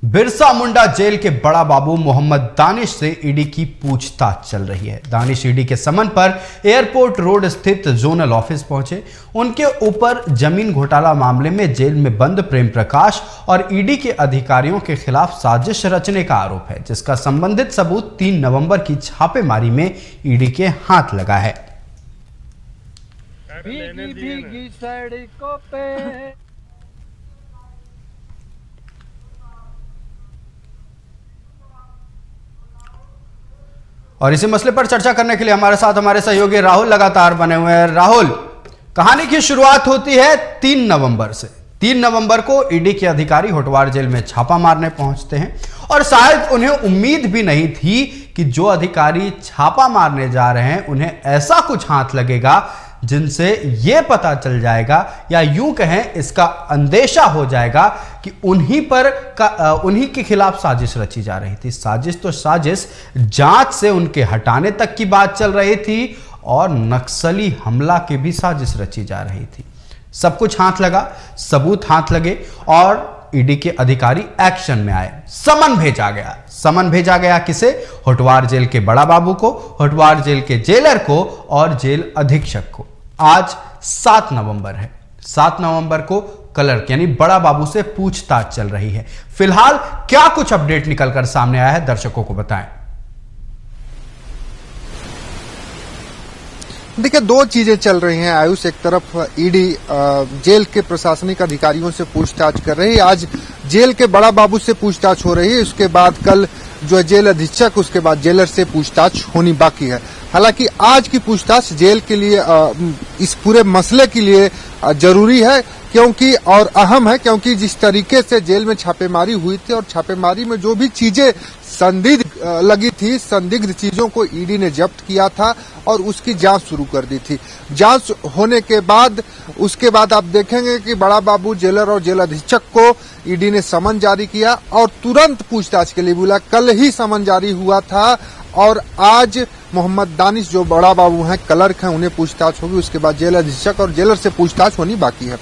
Birsa Munda jail के बड़ा बाबू मोहम्मद दानिश से ईडी की पूछताछ चल रही है। दानिश ईडी के समन पर एयरपोर्ट रोड स्थित जोनल ऑफिस पहुंचे। उनके ऊपर जमीन घोटाला मामले में जेल में बंद प्रेम प्रकाश और ईडी के अधिकारियों के खिलाफ साजिश रचने का आरोप है, जिसका संबंधित सबूत 3 नवंबर की छापेमारी में ईडी के हाथ लगा है। भीगी भीगी सड़कों पे और इसी मसले पर चर्चा करने के लिए हमारे साथ हमारे सहयोगी राहुल लगातार बने हुए हैं। राहुल, कहानी की शुरुआत होती है 3 नवंबर से। 3 नवंबर को ईडी के अधिकारी होटवार जेल में छापा मारने पहुंचते हैं और शायद उन्हें उम्मीद भी नहीं थी कि जो अधिकारी छापा मारने जा रहे हैं उन्हें ऐसा कुछ हाथ लगेगा जिनसे यह पता चल जाएगा या यूं कहें इसका अंदेशा हो जाएगा कि उन्हीं के खिलाफ साजिश रची जा रही थी। साजिश तो साजिश, जांच से उनके हटाने तक की बात चल रही थी और नक्सली हमला की भी साजिश रची जा रही थी। सब कुछ हाथ लगा, सबूत हाथ लगे और ईडी के अधिकारी एक्शन में आए। समन भेजा गया किसे? होटवार जेल के बड़ा बाबू को, होटवार जेल के जेलर को और जेल अधीक्षक को। आज 7 नवंबर है। 7 नवंबर को क्लर्क यानी बड़ा बाबू से पूछताछ चल रही है। फिलहाल क्या कुछ अपडेट निकलकर सामने आया है, दर्शकों को बताएं। देखिए, 2 चीजें चल रही हैं आयुष। एक तरफ ईडी जेल के प्रशासनिक अधिकारियों से पूछताछ कर रही है। आज जेल के बड़ा बाबू से पूछताछ हो रही है। उसके बाद कल जो है जेल अधीक्षक, उसके बाद जेलर से पूछताछ होनी बाकी है। हालांकि आज की पूछताछ जेल के लिए इस पूरे मसले के लिए जरूरी है क्योंकि और अहम है, क्योंकि जिस तरीके से जेल में छापेमारी हुई थी और छापेमारी में जो भी चीजें संदिग्ध लगी थी, संदिग्ध चीजों को ईडी ने जब्त किया था और उसकी जांच शुरू कर दी थी। जांच होने के बाद उसके बाद आप देखेंगे कि बड़ा बाबू, जेलर और जेल अधीक्षक को ईडी ने समन जारी किया और तुरंत पूछताछ के लिए बुला। कल ही समन जारी हुआ था और आज मोहम्मद दानिश जो बड़ा बाबू हैं, क्लर्क हैं, उन्हें पूछताछ होगी। उसके बाद जेल अधीक्षक और जेलर से पूछताछ होनी बाकी है।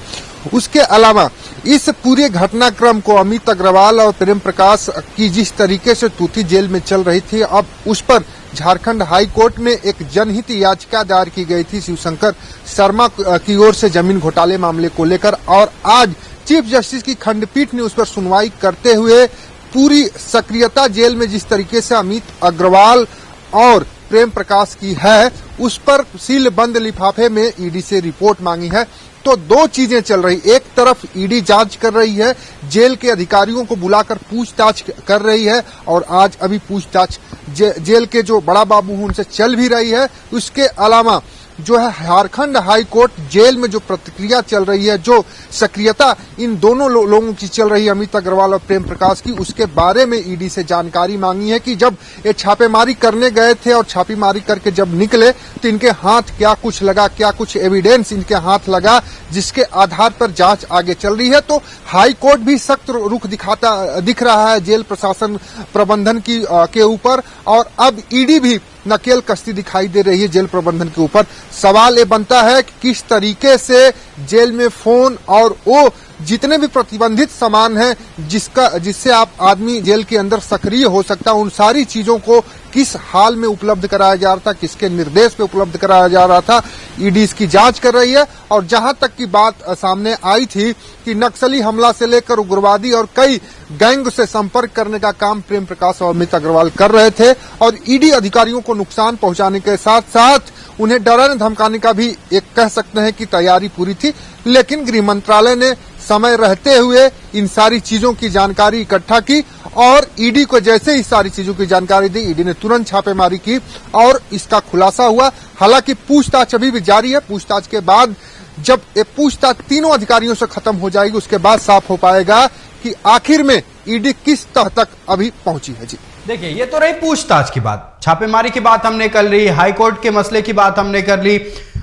उसके अलावा इस पूरे घटनाक्रम को अमित अग्रवाल और प्रेम प्रकाश की जिस तरीके से तूती जेल में चल रही थी, अब उस पर झारखंड हाई कोर्ट में एक जनहित याचिका दायर की गई थी शिवशंकर शर्मा की ओर से जमीन घोटाले मामले को लेकर, और आज चीफ जस्टिस की खंडपीठ ने उस पर सुनवाई करते हुए पूरी सक्रियता जेल में जिस तरीके से अमित अग्रवाल और प्रेम प्रकाश की है, उस पर सील बंद लिफाफे में ईडी से रिपोर्ट मांगी है। तो 2 चीजें चल रही। एक तरफ ईडी जांच कर रही है, जेल के अधिकारियों को बुलाकर पूछताछ कर रही है और आज अभी पूछताछ जेल के जो बड़ा बाबू हैं उनसे चल भी रही है। उसके अलावा जो है झारखंड हाई कोर्ट जेल में जो प्रतिक्रिया चल रही है, जो सक्रियता इन दोनों लोगों की चल रही है, अमित अग्रवाल और प्रेम प्रकाश की, उसके बारे में ईडी से जानकारी मांगी है कि जब ये छापेमारी करने गए थे और छापेमारी करके जब निकले तो इनके हाथ क्या कुछ लगा, क्या कुछ एविडेंस इनके हाथ लगा, जिसके आधार पर जांच आगे चल रही है। तो हाई कोर्ट भी सख्त रुख दिख रहा है जेल प्रशासन प्रबंधन के ऊपर और अब ईडी भी नकेल कसती दिखाई दे रही है जेल प्रबंधन के ऊपर। सवाल ये बनता है कि किस तरीके से जेल में फोन और वो जितने भी प्रतिबंधित सामान हैं जिससे आप आदमी जेल के अंदर सक्रिय हो सकता है, उन सारी चीजों को किस हाल में उपलब्ध कराया जा रहा था, किसके निर्देश पे उपलब्ध कराया जा रहा था, ईडी इसकी जांच कर रही है। और जहां तक की बात सामने आई थी कि नक्सली हमला से लेकर उग्रवादी और कई गैंग से संपर्क करने का काम प्रेम प्रकाश और अमित अग्रवाल कर रहे थे और ईडी अधिकारियों को नुकसान पहुंचाने के साथ साथ उन्हें डराने धमकाने का भी एक कह सकते हैं कि तैयारी पूरी थी। लेकिन गृह मंत्रालय ने समय रहते हुए इन सारी चीजों की जानकारी इकट्ठा की और ईडी को जैसे ही सारी चीजों की जानकारी दी, ईडी ने तुरंत छापेमारी की और इसका खुलासा हुआ। हालांकि पूछताछ अभी भी जारी है। पूछताछ के बाद जब ये पूछताछ तीनों अधिकारियों से खत्म हो जाएगी, उसके बाद साफ हो पाएगा कि आखिर में ईडी किस तह तक अभी पहुंची है। जी देखिए, ये तो रही पूछताछ की बात, छापेमारी की बात हमने कर ली, हाईकोर्ट के मसले की बात हमने कर ली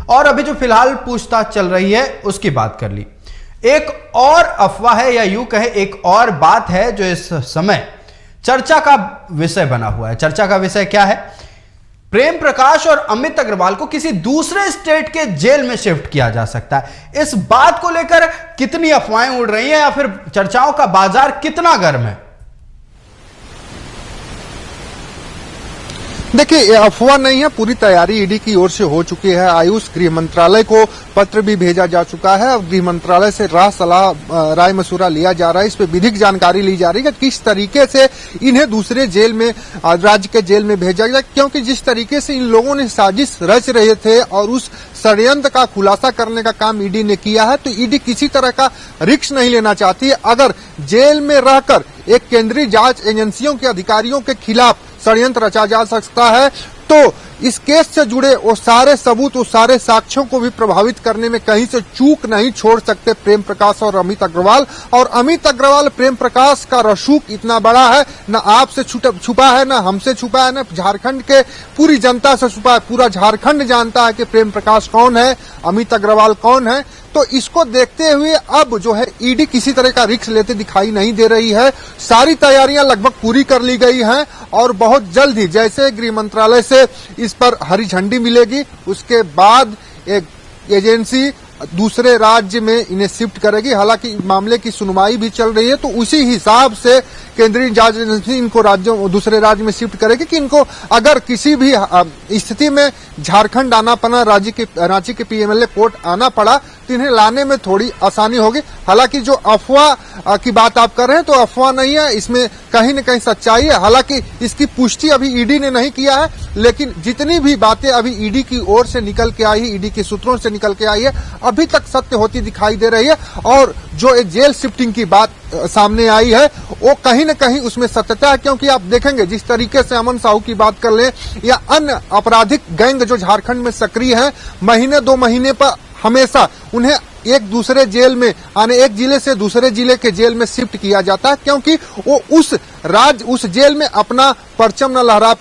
और अभी जो फिलहाल पूछताछ चल रही है उसकी बात कर ली। एक और अफवाह है या यूं कहे एक और बात है जो इस समय चर्चा का विषय बना हुआ है। चर्चा का विषय क्या है? प्रेम प्रकाश और अमित अग्रवाल को किसी दूसरे स्टेट के जेल में शिफ्ट किया जा सकता है। इस बात को लेकर कितनी अफवाहें उड़ रही हैं या फिर चर्चाओं का बाजार कितना गर्म है, देखिए, ये अफवाह नहीं है, पूरी तैयारी ईडी की ओर से हो चुकी है। आयुष गृह मंत्रालय को पत्र भी भेजा जा चुका है और गृह मंत्रालय से राय मशुरा लिया जा रहा है। इस पे विधिक जानकारी ली जा रही है कि किस तरीके से इन्हें दूसरे जेल में, राज्य के जेल में भेजा गया, क्योंकि जिस तरीके से इन लोगों ने साजिश रच रहे थे और उस षड्यंत्र का खुलासा करने का काम ईडी ने किया है, तो ईडी किसी तरह का रिस्क नहीं लेना चाहती है। अगर जेल में रहकर एक केंद्रीय जांच एजेंसियों के अधिकारियों के खिलाफ षड्यंत्र रचा जा सकता है, तो इस केस से जुड़े वो सारे सबूत, वो सारे साक्ष्यों को भी प्रभावित करने में कहीं से चूक नहीं छोड़ सकते प्रेम प्रकाश और अमित अग्रवाल। और अमित अग्रवाल, प्रेम प्रकाश का रसूख इतना बड़ा है, न आपसे छुपा है, न हमसे छुपा है, न झारखंड के पूरी जनता से छुपा है। पूरा झारखंड जानता है कि प्रेम प्रकाश कौन है, अमित अग्रवाल कौन है। तो इसको देखते हुए अब जो है ईडी किसी तरह का रिस्क लेते दिखाई नहीं दे रही है। सारी तैयारियां लगभग पूरी कर ली गई हैं और बहुत जल्द ही, जैसे गृह मंत्रालय से इस पर हरी झंडी मिलेगी, उसके बाद एक एजेंसी दूसरे राज्य में इन्हें शिफ्ट करेगी। हालांकि मामले की सुनवाई भी चल रही है, तो उसी हिसाब से केंद्रीय जांच एजेंसी इनको दूसरे राज्य में शिफ्ट करेगी कि इनको अगर किसी भी स्थिति में झारखंड आना पड़ा, रांची के पीएमएलए कोर्ट आना पड़ा, तो इन्हें लाने में थोड़ी आसानी होगी। हालांकि जो अफवाह की बात आप कर रहे हैं, तो अफवाह नहीं है, इसमें कहीं न कहीं सच्चाई है। हालांकि इसकी पुष्टि अभी ईडी ने नहीं किया है, लेकिन जितनी भी बातें अभी ईडी की ओर से निकल के आई है, ईडी के सूत्रों से निकल के आई है, अभी तक सत्य होती दिखाई दे रही है। और जो एक जेल शिफ्टिंग की बात सामने आई है, वो कहीं न कहीं उसमें सत्यता है, क्योंकि आप देखेंगे जिस तरीके से अमन साहू की बात कर लें या अन्य आपराधिक गैंग जो झारखंड में सक्रिय है, महीने 2 महीने पर हमेशा उन्हें एक दूसरे जेल में आने, एक जिले से दूसरे जिले के जेल में शिफ्ट किया जाता है, क्योंकि वो उस जेल में अपना परचम न लहरा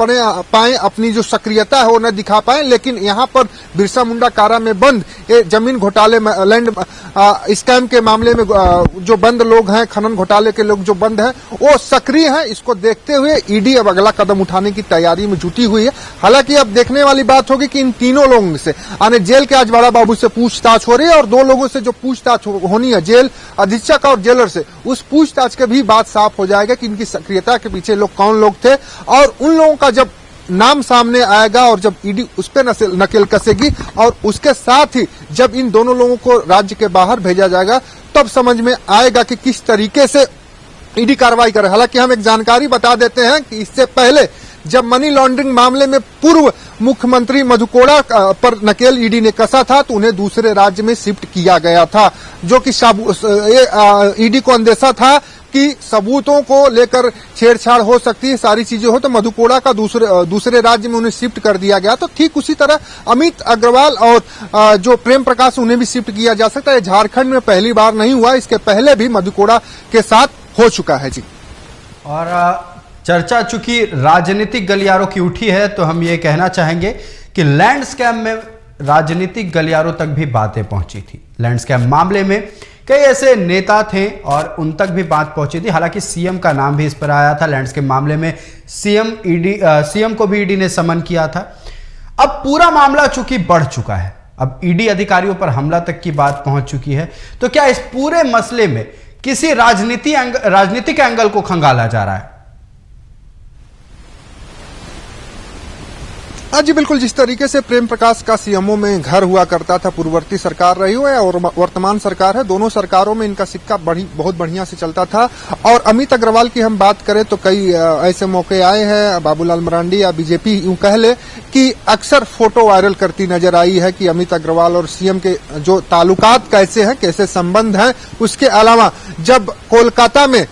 पाए, अपनी जो सक्रियता है वो न दिखा पाए। लेकिन यहाँ पर बिरसा मुंडा कारा में बंद, ये जमीन घोटाले, लैंड स्कैम के मामले में जो बंद लोग हैं, खनन घोटाले के लोग जो बंद हैं, वो सक्रिय हैं। इसको देखते हुए ईडी अब अगला कदम उठाने की तैयारी में जुटी हुई है। हालांकि अब देखने वाली बात होगी कि इन तीनों लोगों से आने जेल के आज बड़ा बाबू से पूछताछ हो रही है और 2 लोगों से जो पूछताछ होनी है, जेल अधीक्षक और जेलर से, उस पूछताछ के भी बात साफ हो जाएगा कि इनकी सक्रियता के पीछे लोग कौन लोग थे। और उन लोगों का जब नाम सामने आएगा और जब ईडी उस पर नकेल कसेगी और उसके साथ ही जब इन दोनों लोगों को राज्य के बाहर भेजा जाएगा, तब समझ में आएगा कि किस तरीके से ईडी कार्रवाई करे। हालांकि हम एक जानकारी बता देते हैं कि इससे पहले जब मनी लॉन्ड्रिंग मामले में पूर्व मुख्यमंत्री मधु कोड़ा पर नकेल ईडी ने कसा था, तो उन्हें दूसरे राज्य में शिफ्ट किया गया था, जो कि ईडी को अंदेशा था कि सबूतों को लेकर छेड़छाड़ हो सकती है, सारी चीजें हो, तो मधु कोड़ा का दूसरे राज्य में उन्हें शिफ्ट कर दिया गया। तो ठीक उसी तरह अमित अग्रवाल और जो प्रेम प्रकाश, उन्हें भी शिफ्ट किया जा सकता है। झारखंड में पहली बार नहीं हुआ, इसके पहले भी मधु कोड़ा के साथ हो चुका है जी। और चर्चा चूंकि राजनीतिक गलियारों की उठी है, तो हम ये कहना चाहेंगे कि लैंड स्कैम में राजनीतिक गलियारों तक भी बातें पहुंची थी। लैंड स्कैम मामले में कई ऐसे नेता थे और उन तक भी बात पहुंची थी। हालांकि सीएम का नाम भी इस पर आया था। लैंड स्कैम मामले में सीएम को भी ईडी ने समन किया था। अब पूरा मामला चूंकि बढ़ चुका है, अब ईडी अधिकारियों पर हमला तक की बात पहुंच चुकी है, तो क्या इस पूरे मसले में किसी राजनीतिक एंगल को खंगाला जा रहा है? हाँ जी, बिल्कुल। जिस तरीके से प्रेम प्रकाश का सीएमओ में घर हुआ करता था, पूर्ववर्ती सरकार रही हो और वर्तमान सरकार है, दोनों सरकारों में इनका सिक्का बहुत बढ़िया से चलता था। और अमित अग्रवाल की हम बात करें तो कई ऐसे मौके आए हैं, बाबूलाल मरांडी या बीजेपी यूं कह ले कि अक्सर फोटो वायरल करती नजर आई है कि अमित अग्रवाल और सीएम के जो ताल्लुकात कैसे हैं, कैसे संबंध हैं। उसके अलावा जब कोलकाता में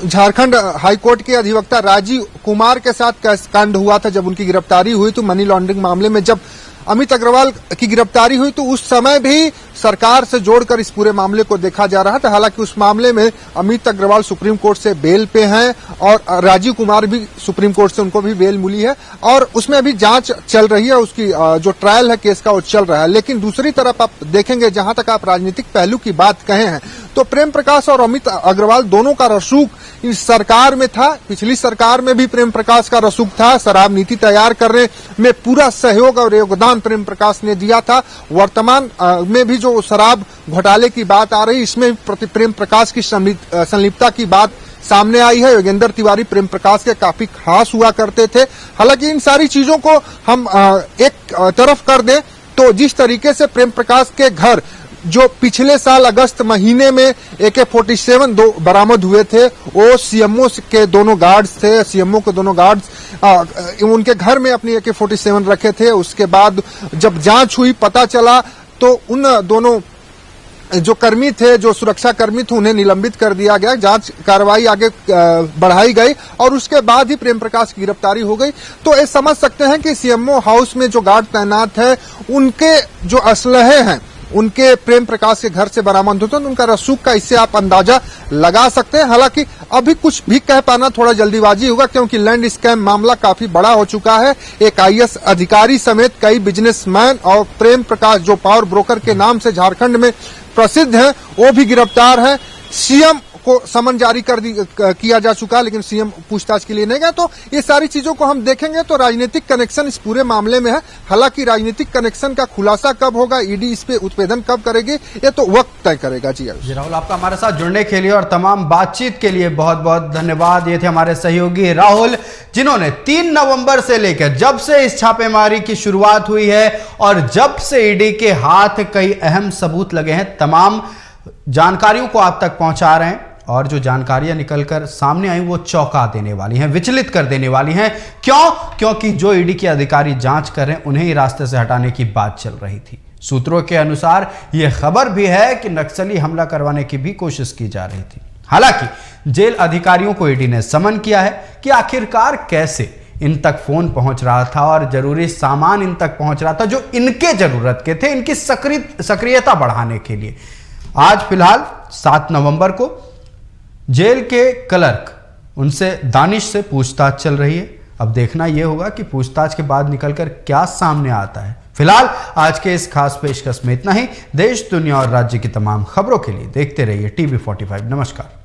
झारखंड हाईकोर्ट के अधिवक्ता राजीव कुमार के साथ कांड हुआ था, जब उनकी गिरफ्तारी हुई, तो मनी लॉन्ड्रिंग मामले में जब अमित अग्रवाल की गिरफ्तारी हुई, तो उस समय भी सरकार से जोड़कर इस पूरे मामले को देखा जा रहा था। हालांकि उस मामले में अमित अग्रवाल सुप्रीम कोर्ट से बेल पे हैं और राजीव कुमार भी सुप्रीम कोर्ट से उनको भी बेल मिली है और उसमें अभी जांच चल रही है, उसकी जो ट्रायल है केस का वो चल रहा है। लेकिन दूसरी तरफ आप देखेंगे, जहां तक आप राजनीतिक पहलू की बात कहे हैं, तो प्रेम प्रकाश और अमित अग्रवाल दोनों का रसूख इस सरकार में था। पिछली सरकार में भी प्रेम प्रकाश का रसूख था। शराब नीति तैयार करने में पूरा सहयोग और योगदान प्रेम प्रकाश ने दिया था। वर्तमान में भी जो शराब घोटाले की बात आ रही, इसमें प्रेम प्रकाश की संलिप्तता की बात सामने आई है। योगेंद्र तिवारी प्रेम प्रकाश के काफी खास हुआ करते थे। हालांकि इन सारी चीजों को हम एक तरफ कर दें तो जिस तरीके से प्रेम प्रकाश के घर जो पिछले साल अगस्त महीने में AK-47 दो बरामद हुए थे, वो सीएमओ के दोनों गार्ड्स थे। सीएमओ के दोनों गार्ड्स उनके घर में अपनी AK-47 रखे थे। उसके बाद जब जांच हुई, पता चला तो उन दोनों जो कर्मी थे, जो सुरक्षा कर्मी थे, उन्हें निलंबित कर दिया गया। जांच कार्रवाई आगे बढ़ाई गई और उसके बाद ही प्रेम प्रकाश की गिरफ्तारी हो गई। तो ये समझ सकते हैं कि सीएमओ हाउस में जो गार्ड तैनात है, उनके जो असलहे हैं उनके प्रेम प्रकाश के घर से बरामद होते हैं। उनका रसूख का इससे आप अंदाजा लगा सकते हैं। हालांकि अभी कुछ भी कह पाना थोड़ा जल्दीबाजी होगा, क्योंकि लैंड स्कैम मामला काफी बड़ा हो चुका है। एक IAS अधिकारी समेत कई बिजनेसमैन और प्रेम प्रकाश जो पावर ब्रोकर के नाम से झारखंड में प्रसिद्ध है, वो भी गिरफ्तार है। सीएम को समन जारी किया जा चुका है, लेकिन सीएम पूछताछ के लिए नहीं गए। तो ये सारी चीजों को हम देखेंगे तो राजनीतिक कनेक्शन इस पूरे मामले में है। हालांकि राजनीतिक कनेक्शन का खुलासा कब होगा, ईडी इस पे उत्पेदन कब करेगी, ये तो वक्त तय करेगा। जी राहुल, आपका हमारे साथ जुड़ने के लिए और तमाम बातचीत के लिए बहुत बहुत धन्यवाद। ये थे हमारे सहयोगी राहुल, जिन्होंने 3 नवंबर से लेकर जब से इस छापेमारी की शुरुआत हुई है और जब से ईडी के हाथ कई अहम सबूत लगे हैं, तमाम जानकारियों को आप तक पहुंचा रहे हैं। और जो जानकारियां निकलकर सामने आई वो चौंका देने वाली हैं, विचलित कर देने वाली हैं। क्यों? क्योंकि जो ईडी के अधिकारी जांच कर रहे हैं, उन्हें ही रास्ते से हटाने की बात चल रही थी। सूत्रों के अनुसार यह खबर भी है कि नक्सली हमला करवाने की भी कोशिश की जा रही थी। हालांकि जेल अधिकारियों को ईडी ने समन किया है कि आखिरकार कैसे इन तक फोन पहुंच रहा था और जरूरी सामान इन तक पहुंच रहा था जो इनके जरूरत के थे, इनकी सक्रियता बढ़ाने के लिए। आज फिलहाल 7 नवंबर को जेल के क्लर्क उनसे दानिश से पूछताछ चल रही है। अब देखना यह होगा कि पूछताछ के बाद निकलकर क्या सामने आता है। फिलहाल आज के इस खास पेशकश में इतना ही। देश, दुनिया और राज्य की तमाम खबरों के लिए देखते रहिए TV45। नमस्कार।